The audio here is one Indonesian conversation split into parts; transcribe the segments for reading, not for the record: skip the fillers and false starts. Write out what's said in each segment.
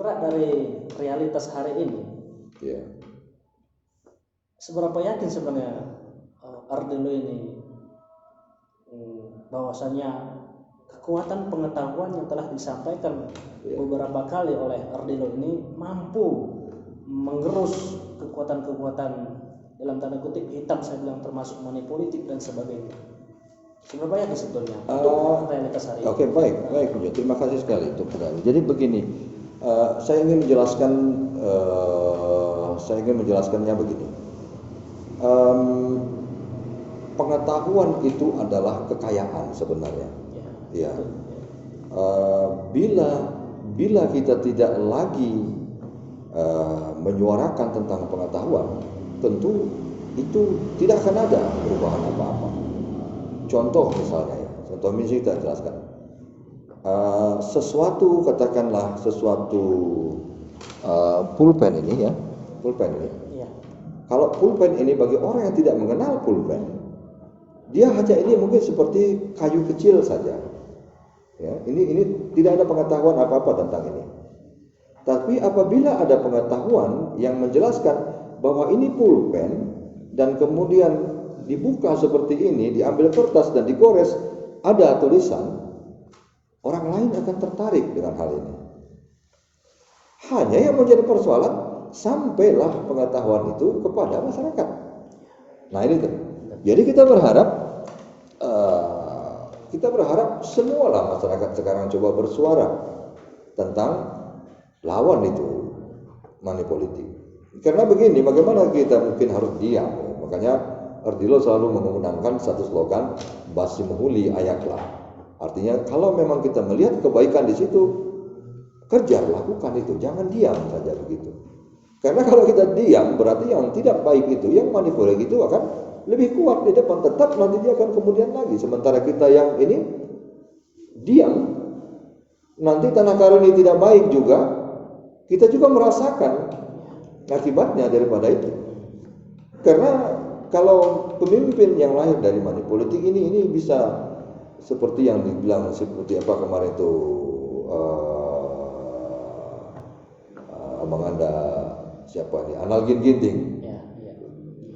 bergerak dari realitas hari ini, seberapa yakin sebenarnya Ardilo ini bahwasanya kekuatan pengetahuan yang telah disampaikan beberapa kali oleh Ardilo ini mampu menggerus kekuatan-kekuatan dalam tanda kutip hitam, saya bilang termasuk money politik dan sebagainya. Seberapa yakin sebetulnya untuk realitas hari ini? Oke, baik. Terima kasih sekali untuk pertanyaan. Jadi begini, saya ingin menjelaskannya begini. Pengetahuan itu adalah kekayaan sebenarnya. Bila kita tidak lagi menyuarakan tentang pengetahuan, tentu itu tidak akan ada perubahan apa-apa. Contoh misalnya, contoh kita jelaskan. Katakanlah sesuatu pulpen ini. Kalau pulpen ini bagi orang yang tidak mengenal pulpen, dia hanya ini mungkin seperti kayu kecil saja. Ya, ini tidak ada pengetahuan apa-apa tentang ini. Tapi apabila ada pengetahuan yang menjelaskan bahwa ini pulpen dan kemudian dibuka seperti ini, diambil kertas dan digores, ada tulisan, orang lain akan tertarik dengan hal ini. Hanya yang menjadi persoalan, sampailah pengetahuan itu kepada masyarakat. Nah ini tuh. Jadi kita berharap semualah masyarakat sekarang coba bersuara tentang lawan itu money politik. Karena begini, bagaimana kita mungkin harus diam? Makanya Ardilo selalu menggunakan satu slogan, basi muhuli ayaklah. Artinya kalau memang kita melihat kebaikan di situ, kejar, lakukan itu, jangan diam saja begitu. Karena kalau kita diam, berarti yang tidak baik itu, yang manipulasi itu akan lebih kuat di depan, tetap nanti dia akan kemudian lagi. Sementara kita yang ini diam, nanti tanah karuni tidak baik juga, kita juga merasakan akibatnya daripada itu. Karena kalau pemimpin yang lahir dari money politik ini bisa seperti yang dibilang seperti apa kemarin itu Abang Anda siapa nih, Analgin Ginting.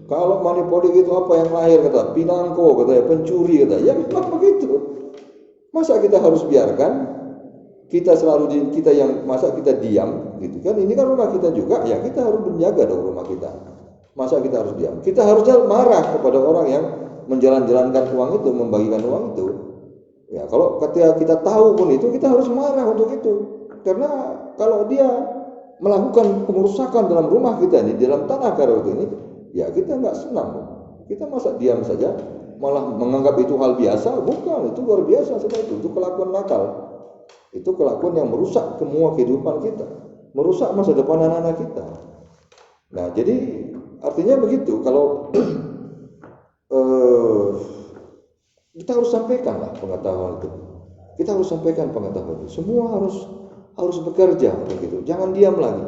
Kalau money politik itu apa yang lahir, kata pinangko, kata pencuri, kata ya memang begitu. Masa kita harus biarkan kita masa kita diam gitu kan? Ini kan rumah kita juga, ya kita harus menjaga dong rumah kita. Masa kita harus diam? Kita harusnya marah kepada orang yang menjalankan uang itu, membagikan uang itu. Ya, kalau ketika kita tahu pun itu, kita harus marah untuk itu. Karena kalau dia melakukan pengerusakan dalam rumah kita ini, dalam tanah karo ini, ya kita nggak senang. Kita masa diam saja, malah menganggap itu hal biasa? Bukan, itu luar biasa seperti itu kelakuan nakal. Itu kelakuan yang merusak semua kehidupan kita, merusak masa depan anak-anak kita. Nah, jadi artinya begitu. Kalau kita harus sampaikan lah pengetahuan itu. Kita harus sampaikan pengetahuan itu. Semua harus bekerja begitu. Jangan diam lagi.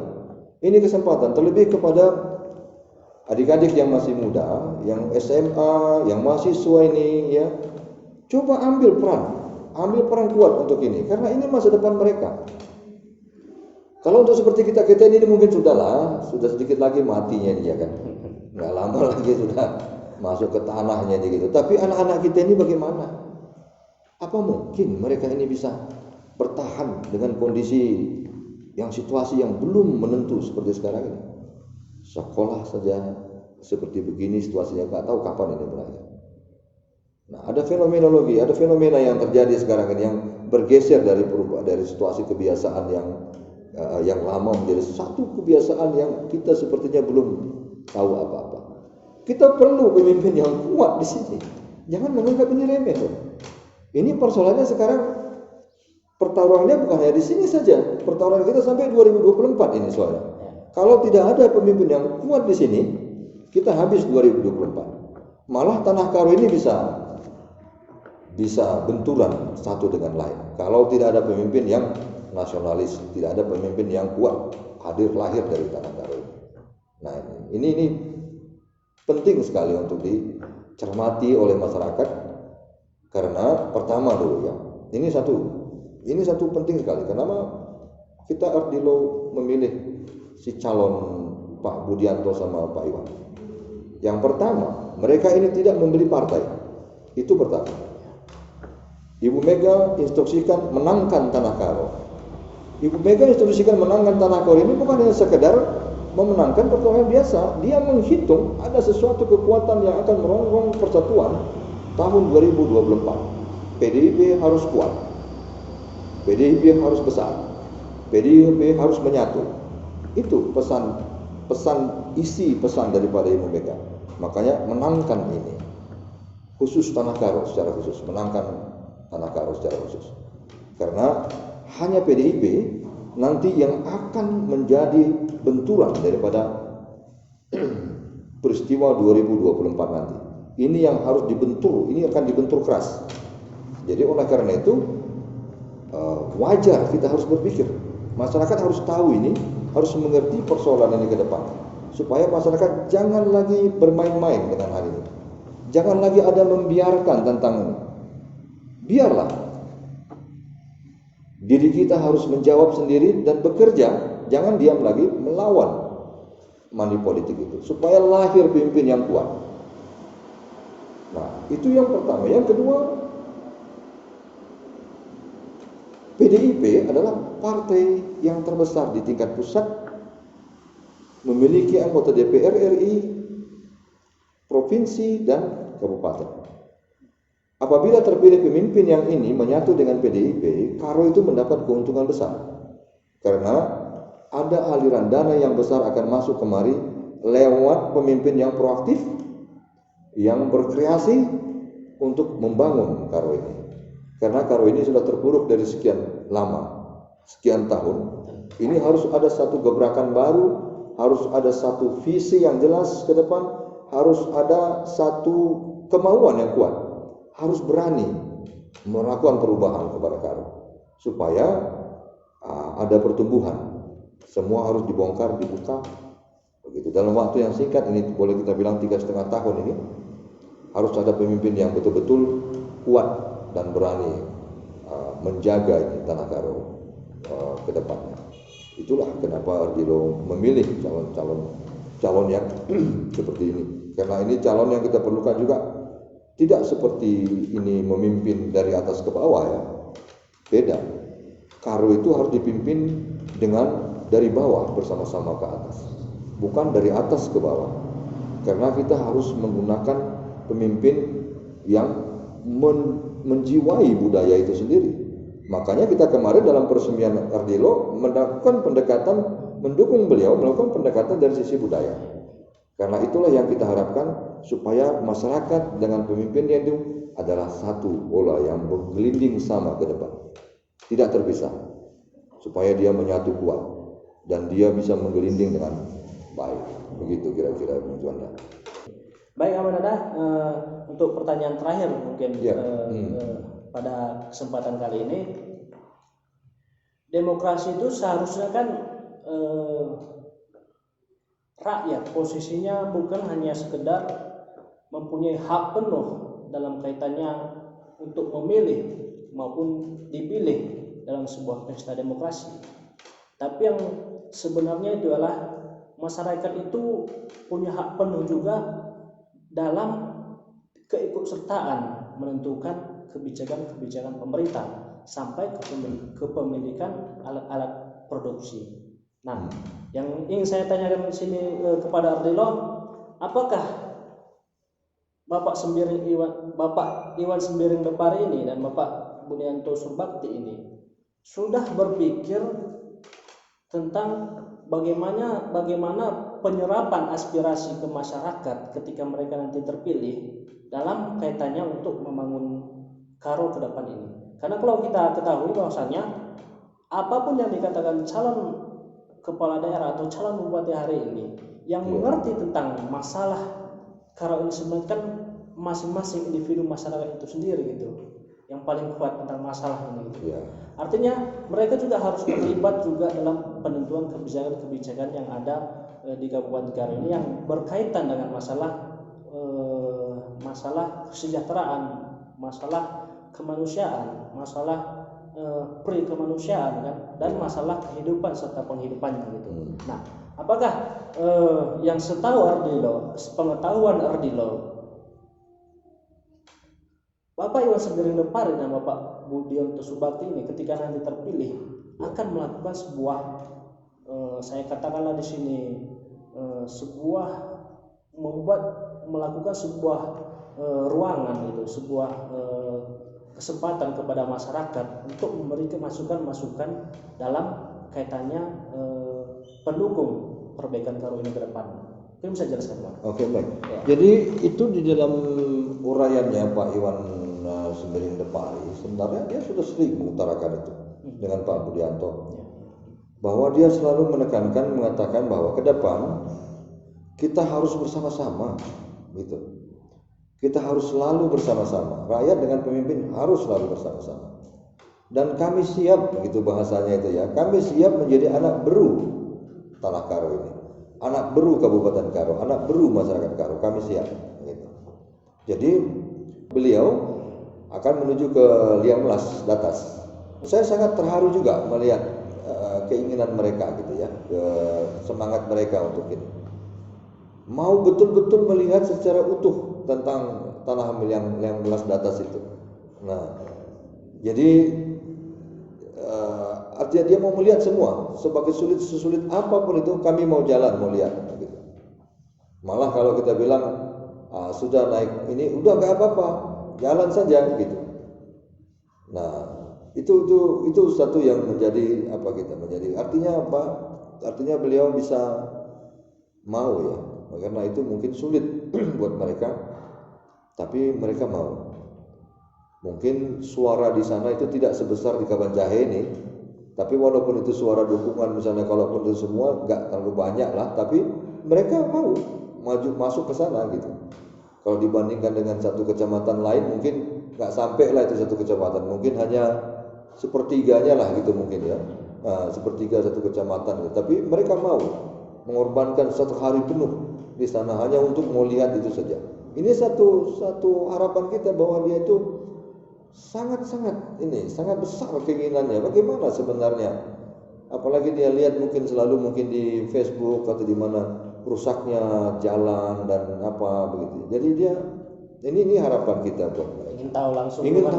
Ini kesempatan terlebih kepada adik-adik yang masih muda, yang SMA, yang mahasiswa ini ya. Coba ambil peran kuat untuk ini, karena ini masa depan mereka. Kalau untuk seperti kita ini mungkin sudah sedikit lagi matinya dia kan, nggak lama lagi sudah masuk ke tanahnya gitu. Tapi anak-anak kita ini bagaimana? Apa mungkin mereka ini bisa bertahan dengan kondisi yang situasi yang belum menentu seperti sekarang ini? Sekolah saja seperti begini situasinya, nggak tahu kapan ini berakhir. Nah, ada fenomena yang terjadi sekarang ini yang bergeser dari situasi kebiasaan yang lama menjadi satu kebiasaan yang kita sepertinya belum tahu apa-apa. Kita perlu pemimpin yang kuat di sini. Jangan menganggap ini remeh. Ini persoalannya sekarang, pertarungannya bukan hanya di sini saja. Pertarungan kita sampai 2024 ini soalnya. Kalau tidak ada pemimpin yang kuat di sini, kita habis 2024. Malah tanah karo ini bisa benturan satu dengan lain. Kalau tidak ada pemimpin yang nasionalis, tidak ada pemimpin yang kuat lahir dari tanah karo. Nah, ini penting sekali untuk dicermati oleh masyarakat, karena pertama dulu ya, ini satu penting sekali. Kenapa kita Ardilo memilih si calon Pak Budianto sama Pak Iwan. Yang pertama, mereka ini tidak membeli partai. Itu pertama. Ibu Mega instruksikan menangkan Tanah Karo. Ibu Mega instruksikan menangkan Tanah Karo ini bukan hanya sekedar memenangkan pertarungan biasa. Dia menghitung ada sesuatu kekuatan yang akan merongrong persatuan tahun 2024. PDIP harus kuat. PDIP harus besar. PDIP harus menyatu. Itu pesan isi pesan daripada Ibu Mega. Makanya menangkan ini. Khusus Tanah Karo secara khusus, menangkan Tanah Karo secara khusus. Karena hanya PDIP nanti yang akan menjadi benturan daripada peristiwa 2024 nanti. Ini yang harus dibentur, ini akan dibentur keras. Jadi oleh karena itu wajar kita harus berpikir. Masyarakat harus tahu ini, harus mengerti persoalan ini ke depan. Supaya masyarakat jangan lagi bermain-main dengan hal ini. Jangan lagi ada membiarkan tentang ini. Biarlah. Diri kita harus menjawab sendiri dan bekerja. Jangan diam lagi melawan money politik itu. Supaya lahir pemimpin yang kuat. Nah, itu yang pertama. Yang kedua, PDIP adalah partai yang terbesar di tingkat pusat, memiliki anggota DPR RI, provinsi, dan kabupaten. Apabila terpilih pemimpin yang ini menyatu dengan PDIP, Karo itu mendapat keuntungan besar. Karena ada aliran dana yang besar akan masuk kemari lewat pemimpin yang proaktif, yang berkreasi untuk membangun Karo ini. Karena Karo ini sudah terpuruk dari sekian lama, sekian tahun. Ini harus ada satu gebrakan baru, harus ada satu visi yang jelas ke depan, harus ada satu kemauan yang kuat, harus berani melakukan perubahan kepada Karo supaya ada pertumbuhan. Semua harus dibongkar, dibuka, begitu. Dalam waktu yang singkat ini, boleh kita bilang 3,5 tahun ini, harus ada pemimpin yang betul-betul kuat dan berani menjaga ini Tanah Karo ke depannya. Itulah kenapa Ardilo memilih calon yang seperti ini. Karena ini calon yang kita perlukan juga, tidak seperti ini memimpin dari atas ke bawah ya. Beda. Karo itu harus dipimpin dari bawah bersama-sama ke atas. Bukan dari atas ke bawah. Karena kita harus menggunakan pemimpin yang menjiwai budaya itu sendiri. Makanya kita kemarin dalam peresmian Ardilo melakukan pendekatan, mendukung beliau melakukan pendekatan dari sisi budaya. Karena itulah yang kita harapkan supaya masyarakat dengan pemimpinnya itu adalah satu bola yang bergelinding sama ke depan. Tidak terpisah. Supaya dia menyatu kuat dan dia bisa menggelinding dengan baik. Begitu kira-kira Bung Juanda. Baik Ahmad Dada, untuk pertanyaan terakhir mungkin pada kesempatan kali ini, demokrasi itu seharusnya kan rakyat posisinya bukan hanya sekedar mempunyai hak penuh dalam kaitannya untuk memilih maupun dipilih dalam sebuah pesta demokrasi, tapi yang sebenarnya itu adalah masyarakat itu punya hak penuh juga dalam keikutsertaan menentukan kebijakan-kebijakan pemerintah sampai ke kepemilikan alat-alat produksi. Nah, yang ingin saya tanyakan di sini kepada Ardilo, apakah Bapak Iwan Sembiring Depari ini dan Bapak Budianto Surbakti ini sudah berpikir tentang bagaimana penyerapan aspirasi ke masyarakat ketika mereka nanti terpilih dalam kaitannya untuk membangun Karo ke depan ini? Karena kalau kita ketahui bahwasanya apapun yang dikatakan calon kepala daerah atau calon bupati hari ini yang mengerti tentang masalah Karo ini sebenarnya kan masing-masing individu masyarakat itu sendiri gitu, yang paling kuat tentang masalah ini gitu. Artinya mereka juga harus terlibat juga dalam penentuan kebijakan-kebijakan yang ada di Kabupaten Karo ini yang berkaitan dengan masalah kesejahteraan, masalah kemanusiaan, masalah pri kemanusiaan kan, dan masalah kehidupan serta penghidupannya gitu. Nah, apakah yang setahu Ardilo, sepengetahuan Ardilo, Bapak Iwan Sembiring Depari dan Bapak Budionto Subakti ini ketika nanti terpilih akan melakukan sebuah saya katakanlah di sini sebuah melakukan sebuah ruangan gitu, sebuah kesempatan kepada masyarakat untuk memberikan masukan-masukan dalam kaitannya pendukung perbaikan Karo ini ke depan. Mungkin bisa jelaskan Pak? Oke, baik. Ya. Jadi itu di dalam uraiannya Pak Iwan Sembiring Depari sebenarnya dia sudah sering mengutarakan itu dengan Pak Budianto, bahwa dia selalu menekankan mengatakan bahwa ke depan kita harus bersama-sama gitu. Kita harus selalu bersama-sama. Rakyat dengan pemimpin harus selalu bersama-sama. Dan kami siap, begitu bahasanya itu ya. Kami siap menjadi anak beru Tanah Karo ini. Anak beru Kabupaten Karo, anak beru masyarakat Karo. Kami siap. Gitu. Jadi beliau akan menuju ke Liamlas Datas. Saya sangat terharu juga melihat keinginan mereka gitu ya, semangat mereka untuk ini. Mau betul-betul melihat secara utuh tentang tanah yang belas Datas itu. Nah, jadi artinya dia mau melihat semua, sebagai sesulit apapun itu kami mau jalan, mau lihat. Gitu. Malah kalau kita bilang sudah naik ini, udah nggak apa-apa, jalan saja gitu. Nah, itu satu yang menjadi apa kita menjadi artinya apa? Artinya beliau bisa mau ya. Karena itu mungkin sulit buat mereka, tapi mereka mau. Mungkin suara di sana itu tidak sebesar di Kabanjahe ini, tapi walaupun itu suara dukungan misalnya, kalaupun itu semua nggak terlalu banyak lah, tapi mereka mau maju masuk ke sana gitu. Kalau dibandingkan dengan satu kecamatan lain mungkin nggak sampai lah itu satu kecamatan, mungkin hanya sepertiganya lah gitu mungkin ya, sepertiga satu kecamatan gitu. Tapi mereka mau mengorbankan satu hari penuh di sana hanya untuk mau lihat itu saja. Ini satu harapan kita bahwa dia itu sangat besar keinginannya. Bagaimana sebenarnya? Apalagi dia lihat mungkin di Facebook atau di mana rusaknya jalan dan apa begitu. Jadi dia ini harapan kita buat mereka. Ingin tahu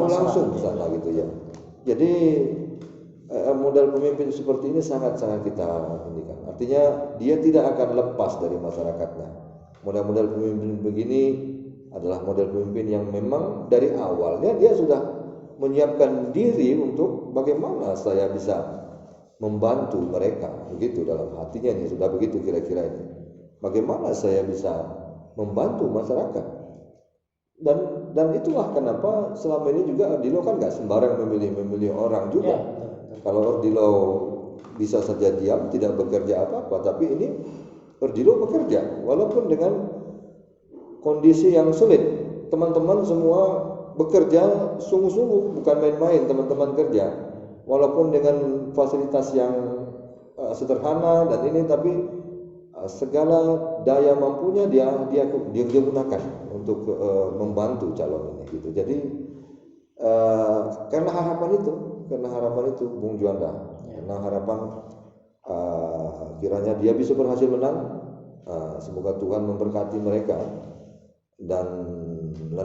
langsung ke sana gitu ya. Jadi modal pemimpin seperti ini sangat kita indikan. Artinya dia tidak akan lepas dari masyarakatnya. Model-model pemimpin begini adalah model pemimpin yang memang dari awalnya dia sudah menyiapkan diri untuk bagaimana saya bisa membantu mereka, begitu dalam hatinya ini sudah begitu kira-kira ini. Bagaimana saya bisa membantu masyarakat? Dan itulah kenapa selama ini juga Ardilo kan nggak sembarang memilih orang juga. Ya. Kalau Ardilo bisa saja diam, tidak bekerja apa-apa, tapi ini Ardilo bekerja, walaupun dengan kondisi yang sulit. Teman-teman semua bekerja sungguh-sungguh, bukan main-main teman-teman kerja. Walaupun dengan fasilitas yang sederhana dan ini, tapi segala daya mampunya dia gunakan untuk membantu calon ini gitu. Jadi karena harapan itu Bung Juanda, karena harapan kiranya dia bisa berhasil menang. Semoga Tuhan memberkati mereka dan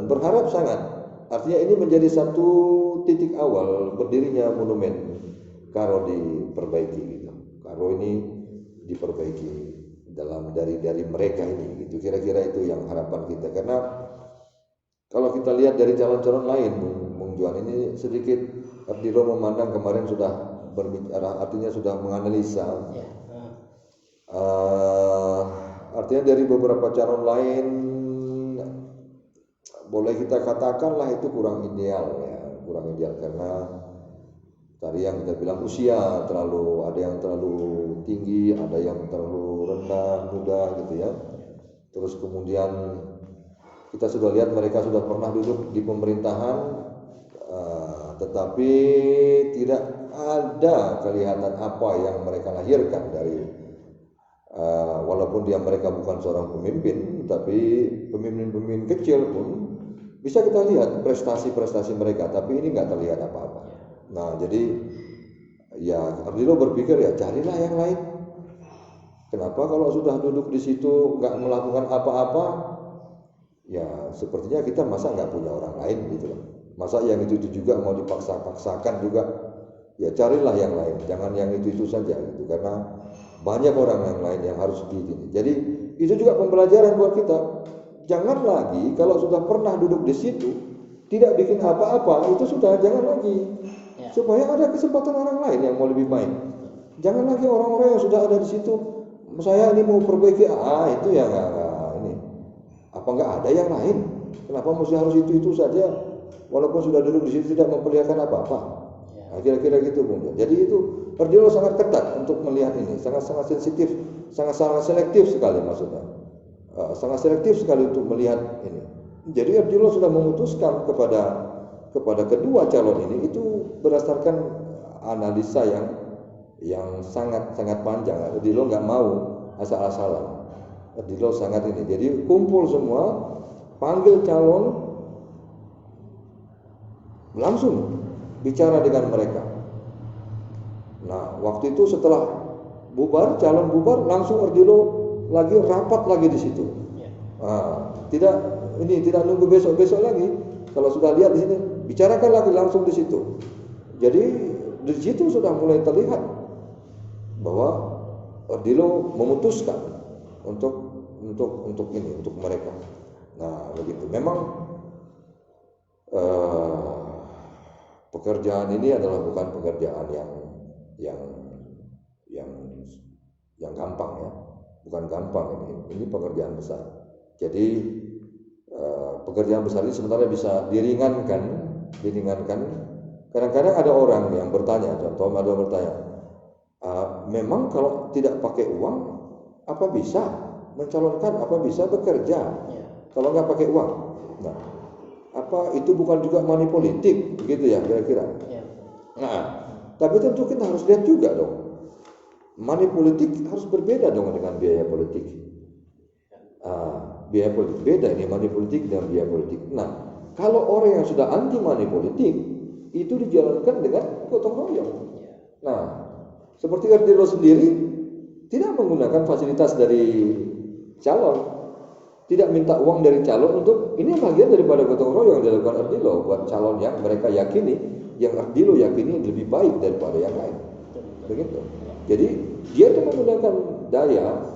berharap sangat. Artinya ini menjadi satu titik awal berdirinya monumen Karo diperbaiki gitu. Karo ini diperbaiki dari mereka ini gitu. Kira-kira itu yang harapan kita, karena kalau kita lihat dari calon-calon lain Bung Juan ini sedikit Ardilo memandang kemarin sudah berbicara, artinya sudah menganalisa. Artinya dari beberapa calon lain boleh kita katakanlah itu kurang ideal karena tadi yang kita bilang usia ada yang terlalu tinggi, ada yang terlalu rendah, muda gitu ya. Terus kemudian kita sudah lihat mereka sudah pernah duduk di pemerintahan, tetapi tidak ada kelihatan apa yang mereka lahirkan dari walaupun mereka bukan seorang pemimpin, tapi pemimpin kecil pun bisa kita lihat prestasi-prestasi mereka, tapi ini nggak terlihat apa-apa. Nah, jadi ya Ardilo berpikir ya carilah yang lain. Kenapa kalau sudah duduk di situ nggak melakukan apa-apa, ya sepertinya kita masa nggak punya orang lain gitu loh. Masa yang itu juga mau dipaksa-paksakan juga, ya carilah yang lain, jangan yang itu saja gitu, karena banyak orang yang lain yang harus digini. Jadi itu juga pembelajaran buat kita. Jangan lagi kalau sudah pernah duduk di situ tidak bikin apa-apa, itu sudah jangan lagi. Supaya ada kesempatan orang lain yang mau lebih baik. Jangan lagi orang-orang yang sudah ada di situ, saya ini mau perbaiki, itu ya nggak ini. Apa nggak ada yang lain? Kenapa mesti harus itu saja? Walaupun sudah duduk di situ tidak memperlihatkan apa-apa. Nah, kira-kira gitu Bung. Jadi itu Ardilo sangat ketat untuk melihat ini, sangat-sangat sensitif, sangat-sangat selektif sekali maksudnya, sangat selektif sekali untuk melihat ini. Jadi Ardilo sudah memutuskan kepada kedua calon ini itu berdasarkan analisa yang sangat panjang. Ardilo nggak mau asal-asalan. Ardilo sangat ini. Jadi kumpul semua, panggil calon, langsung bicara dengan mereka. Nah, waktu itu setelah calon bubar, langsung Ardilo lagi rapat lagi di situ. Tidak nunggu besok lagi. Kalau sudah lihat di sini, bicarakan lagi langsung di situ. Jadi di situ sudah mulai terlihat bahwa Ardilo memutuskan untuk mereka. Nah, begitu. Memang pekerjaan ini adalah bukan pekerjaan yang gampang ya, bukan gampang ini pekerjaan besar. Jadi pekerjaan besar ini sebenarnya bisa diringankan. Kadang-kadang ada orang yang bertanya, memang kalau tidak pakai uang apa bisa mencalonkan, apa bisa bekerja kalau nggak pakai uang? Nah, apa itu bukan juga money politik begitu ya kira-kira? Nah, tapi tentu kita harus lihat juga dong, money politik harus berbeda dong dengan biaya politik. Biaya politik beda, ini money politik dan biaya politik. Nah, kalau orang yang sudah anti money politik itu dijalankan dengan gotong royong. Nah, seperti Ardilo sendiri tidak menggunakan fasilitas dari calon, tidak minta uang dari calon untuk ini bagian daripada gotong royong yang dilakukan Ardilo buat calon yang mereka yakini, yang Ardilo yakini lebih baik daripada yang lain. Begitu. Jadi dia itu menggunakan daya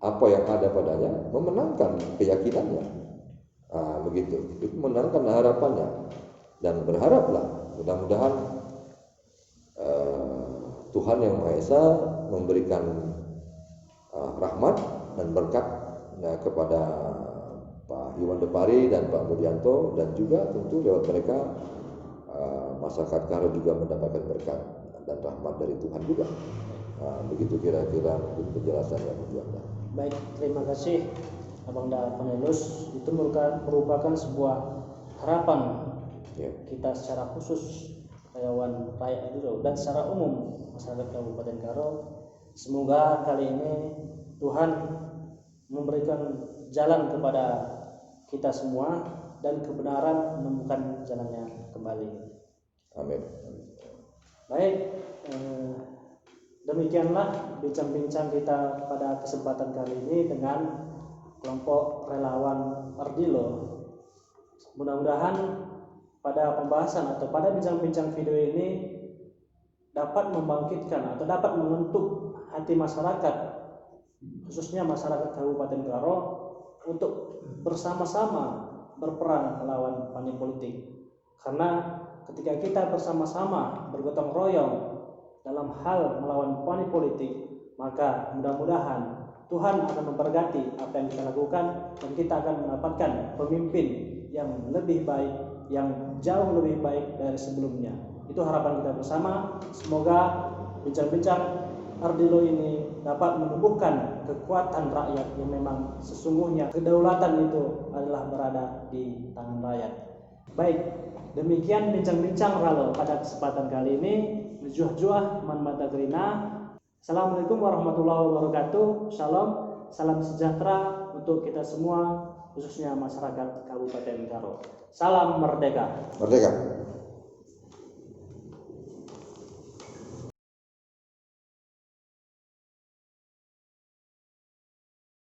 apa yang ada padanya, memenangkan keyakinannya. Begitu. Itu memenangkan harapannya. Dan berharaplah mudah-mudahan Tuhan Yang Maha Esa memberikan rahmat dan berkat kepada Pak Iwan Depari dan Pak Mudianto, dan juga tentu lewat mereka masyarakat Karo juga mendapatkan berkat dan rahmat dari Tuhan juga. Begitu kira-kira penjelasannya Anda. Baik, terima kasih Abang Cornelius. Itu merupakan sebuah harapan kita secara khusus karyawan rakyat Ardilo dan secara umum masyarakat Kabupaten Karo. Semoga kali ini Tuhan memberikan jalan kepada kita semua dan kebenaran menemukan jalannya kembali. Amin. Baik, demikianlah bincang-bincang kita pada kesempatan kali ini dengan kelompok relawan Ardilo. Mudah-mudahan pada pembahasan atau pada bincang-bincang video ini dapat membangkitkan atau dapat menyentuh hati masyarakat, khususnya masyarakat Kabupaten Karo, untuk bersama-sama berperan melawan money politik. Karena ketika kita bersama-sama bergotong royong dalam hal melawan money politik, maka mudah-mudahan Tuhan akan memberkati apa yang kita lakukan dan kita akan mendapatkan pemimpin yang lebih baik, yang jauh lebih baik dari sebelumnya. Itu harapan kita bersama. Semoga bincang-bincang Ardilo ini dapat menumbuhkan kekuatan rakyat yang memang sesungguhnya kedaulatan itu adalah berada di tangan rakyat. Baik, demikian bincang-bincang Ralo pada kesempatan kali ini. Juah-juah man mata gerina. Assalamualaikum warahmatullahi wabarakatuh. Shalom, salam sejahtera untuk kita semua, khususnya masyarakat Kabupaten Karo. Salam merdeka. Merdeka.